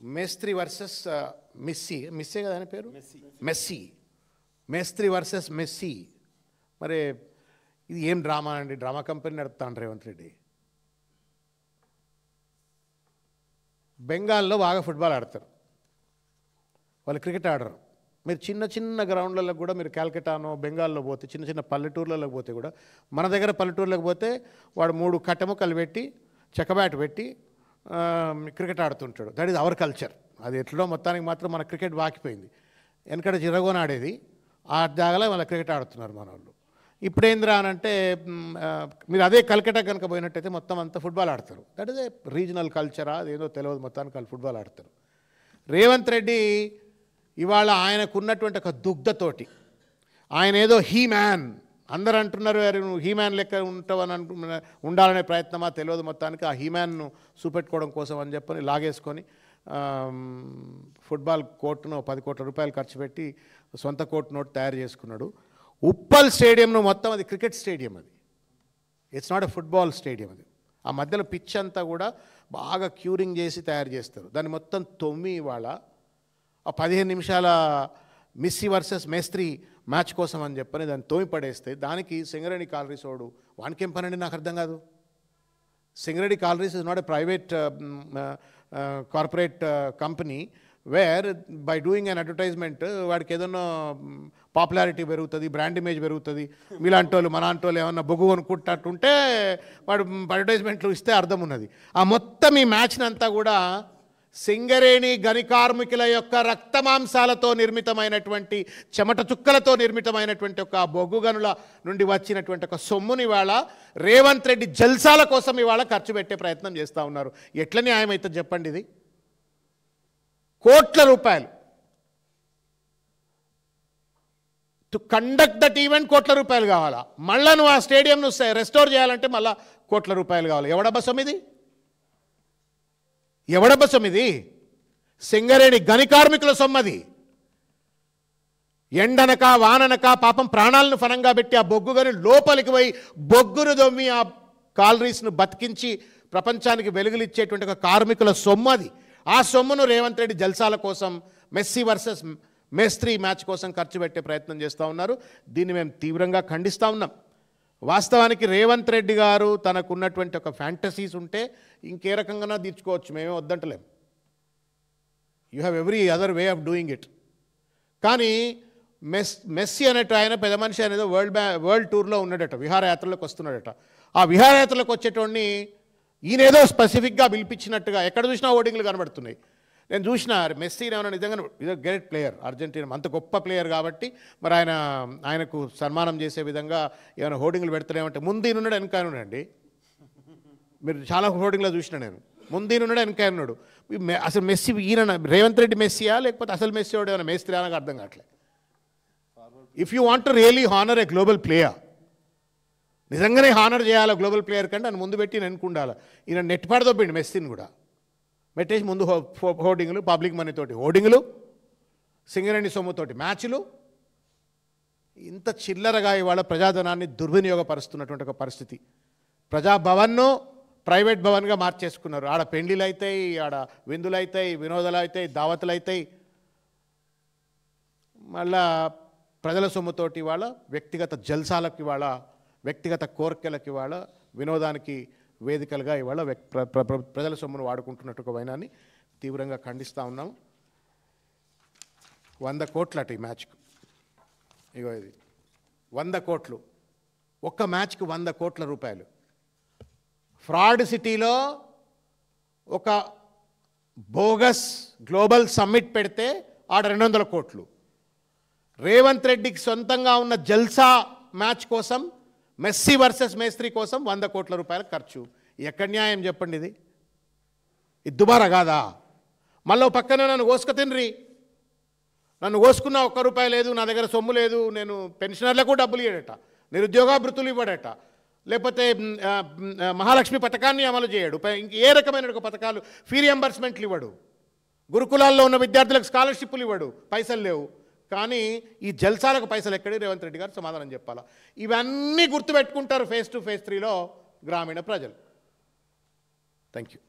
మేస్త్రి వర్సెస్ మిస్సే కదా అని పేరు మేస్త్రి వర్సెస్ మెస్సీ. మరి ఇది ఏం డ్రామా అండి? డ్రామా కంపెనీ నడుపుతాను రేవంత్ రెడ్డి. బెంగాల్లో బాగా ఫుట్బాల్ ఆడతారు, వాళ్ళు క్రికెట్ ఆడరు. మీరు చిన్న చిన్న గ్రౌండ్లలో కూడా మీరు క్యాల్కటానో బెంగాల్లో పోతే, చిన్న చిన్న పల్లెటూర్లలో పోతే కూడా, మన దగ్గర పల్లెటూర్లకు పోతే వాడు 3 కట్టెముక్కలు పెట్టి చెక్కబ్యాట్ పెట్టి క్రికెట్ ఆడుతుంటాడు. That is our culture. అది ఎట్లనో మొత్తానికి మాత్రం మన క్రికెట్ వాకిపోయింది. వెనకడ జిరగోని ఆడేది, ఆ జాగాలో వాళ్ళ క్రికెట్ ఆడుతున్నారు మన వాళ్ళు. ఇప్పుడేంద్రా అని అంటే మీరు అదే కల్కటా కనుక పోయినట్టయితే మొత్తం అంతా ఫుట్బాల్ ఆడతారు. దట్ ఈజ్ ఏ రీజనల్ కల్చరా అదేదో తెలియదు, మొత్తానికి వాళ్ళు ఫుట్బాల్ ఆడతారు. రేవంత్ రెడ్డి ఇవాళ ఆయనకున్నటువంటి ఒక దుగ్ధతోటి ఆయన ఏదో హీ మ్యాన్, అందరు అంటున్నారు నువ్వు హీ మ్యాన్ లెక్క ఉంటావని ఉండాలనే ప్రయత్నమా తెలియదు. మొత్తానికి ఆ హీ మ్యాన్ను చూపెట్టుకోవడం కోసం అని చెప్పని లాగేసుకొని ఫుట్బాల్ కోర్టును 10 కోట్ల రూపాయలు ఖర్చు పెట్టి సొంత కోర్టు నోట్ తయారు చేసుకున్నాడు. ఉప్పల్ స్టేడియంను మొత్తం అది క్రికెట్ స్టేడియం, అది it's not a football stadium. అది ఆ మధ్యలో పిచ్ అంతా కూడా బాగా క్యూరింగ్ చేసి తయారు చేస్తారు. దాన్ని మొత్తం తొమ్మి ఇవాళ ఆ 15 నిమిషాల మిస్సీ వర్సెస్ మేస్త్రి మ్యాచ్ కోసం అని చెప్పని దాన్ని తోమి పడేస్తే దానికి సింగరేణి కాలరీస్ వాడు వానికేం పనండి నాకు అర్థం కాదు. Singareni collieries is not a private corporate company where by doing an advertisement వాడికి ఏదన్నా పాపులారిటీ పెరుగుతుంది, బ్రాండ్ ఇమేజ్ పెరుగుతుంది. మీలాంటి వాళ్ళు మనాంటి వాళ్ళు ఏమన్నా బొగ్గు అనుకుంటున్నట్టుంటే వాడు అడ్వర్టైజ్మెంట్లు ఇస్తే అర్థం ఉన్నది. ఆ మొత్తం ఈ మ్యాచ్ని అంతా కూడా సింగరేణి గని కార్మికుల యొక్క రక్తమాంసాలతో నిర్మితమైనటువంటి, చెమట చుక్కలతో నిర్మితమైనటువంటి ఒక బొగ్గు గనుల నుండి వచ్చినటువంటి ఒక సొమ్ముని ఇవాళ రేవంత్ రెడ్డి జల్సాల కోసం ఇవాళ ఖర్చు పెట్టే ప్రయత్నం చేస్తూ ఉన్నారు. ఎట్ల న్యాయం అయితే చెప్పండి? ఇది కోట్ల రూపాయలు టు కండక్ట్ దట్ ఈవెంట్, కోట్ల రూపాయలు కావాలా? మళ్ళా నువ్వు ఆ స్టేడియంను రెస్టోర్ చేయాలంటే మళ్ళా కోట్ల రూపాయలు కావాలి. ఎవడబ్బా సొమ్మిది? ఎవడబ్బా సొమ్మిది? సింగరేణి గని కార్మికుల సొమ్మది. ఎండనక వాననక పాపం ప్రాణాలను ఫనంగా పెట్టి ఆ బొగ్గు గని లోపలికి పోయి బొగ్గును దొమ్మి ఆ కాలరీస్ను బతికించి ప్రపంచానికి వెలుగులిచ్చేటువంటి ఒక కార్మికుల సొమ్ము అది. ఆ సొమ్మును రేవంత్ రెడ్డి జల్సాల కోసం, మెస్సీ వర్సెస్ మేస్త్రి మ్యాచ్ కోసం ఖర్చు పెట్టే ప్రయత్నం చేస్తూ ఉన్నారు. దీన్ని మేము తీవ్రంగా ఖండిస్తూ ఉన్నాం. వాస్తవానికి రేవంత్ రెడ్డి గారు తనకున్నటువంటి ఒక ఫ్యాంటసీస్ ఉంటే ఇంకే రకంగా తీర్చుకోవచ్చు, మేమే వద్దంటలేం. You have every other way of doing it. కానీ మెస్సీ అనేట ఆయన పెద్ద మనిషి అనేది వరల్డ్ టూర్లో ఉన్నాడట, విహారయాత్రలోకి వస్తున్నాడట. ఆ విహారయాత్రలోకి వచ్చేటోడిని ఈయనేదో స్పెసిఫిక్గా పిలిపించినట్టుగా ఎక్కడ చూసినా ఓటింగ్లు కనబడుతున్నాయి. నేను చూసిన మెస్సీ ఏమైనా నిజంగా ఇది గ్రేట్ ప్లేయర్, అర్జెంటీనా అంత గొప్ప ప్లేయర్ కాబట్టి మరి ఆయనకు సన్మానం చేసే విధంగా ఏమైనా హోర్డింగ్లు పెడతారేమంటే ముందీనున్నాడు వెనకాయనున్నాడండి. మీరు చాలా హోర్డింగ్లో చూసిన నేను, ముందీనున్నాడు వెనకాయనున్నాడు. అసలు మెస్సీ ఈయన రేవంత్ రెడ్డి మెస్సీయా లేకపోతే అసలు మెస్సీ వాడు ఏమైనా మేస్త్రి అనగా అర్థం కావట్లేదు. If you want to really honour a global player, నిజంగానే హానర్ చేయాలి గ్లోబల్ ప్లేయర్ కంటే అని ముందు పెట్టి నెనుకుండాలి. ఈయన నెట్ పడదొబ్బిండి మెస్సీని కూడా పెట్టేసి ముందు హోర్డింగ్లు, పబ్లిక్ మనీతోటి హోర్డింగ్లు, సింగరేణి సొమ్ముతోటి మ్యాచ్లు. ఇంత చిల్లరగా ఇవాళ ప్రజాధనాన్ని దుర్వినియోగపరుస్తున్నటువంటి ఒక పరిస్థితి. ప్రజాభవన్ను ప్రైవేట్ భవన్గా మార్చేసుకున్నారు. ఆడ పెండ్లిలు అవుతాయి, ఆడ విందులు అవుతాయి, వినోదాలు అవుతాయి, దావతులు అవుతాయి. మళ్ళా ప్రజల సొమ్ముతోటి ఇవాళ వ్యక్తిగత జల్సాలకు, ఇవాళ వ్యక్తిగత కోరికలకు, ఇవాళ వినోదానికి వేదికలుగా ఇవాళ ప్రజల సొమ్మును వాడుకుంటున్నట్టు ఒక వైనాన్ని తీవ్రంగా ఖండిస్తూ ఉన్నాం. 100 కోట్లు అట ఈ మ్యాచ్కు. ఇగో ఇది 100 కోట్లు, ఒక్క మ్యాచ్కు 100 కోట్ల రూపాయలు. ఫ్రాడ్ సిటీలో ఒక బోగస్ గ్లోబల్ సమ్మిట్ పెడితే ఆడ 200 కోట్లు. రేవంత్ రెడ్డికి సొంతంగా ఉన్న జల్సా మ్యాచ్ కోసం, మెస్సీ వర్సెస్ మేస్త్రి కోసం 100 కోట్ల రూపాయల ఖర్చు. ఎక్కడ న్యాయం చెప్పండి? ఇది దుబారా కాదా? మళ్ళీ పక్కనే నన్ను కోసుక తినరి, నన్ను కోసుకున్న 1 రూపాయి లేదు, నా దగ్గర సొమ్ము లేదు, నేను పెన్షనర్లకు డబ్బులు ఇవ్వడట, నిరుద్యోగాభృతులు ఇవ్వడట, లేకపోతే మహాలక్ష్మి పథకాన్ని అమలు చేయడు, ఇంక ఏ రకమైన ఒక పథకాలు, ఫీ రియంబర్స్మెంట్లు ఇవ్వడు, గురుకులాల్లో ఉన్న విద్యార్థులకు స్కాలర్షిప్లు ఇవ్వడు, పైసలు లేవు. కానీ ఈ జల్సాలకు పైసలు ఎక్కడి? రేవంత్ రెడ్డి గారు సమాధానం చెప్పాలా. ఇవన్నీ గుర్తుపెట్టుకుంటారు ఫేస్ 2 ఫేస్ 3లో గ్రామీణ ప్రజలు. Thank you.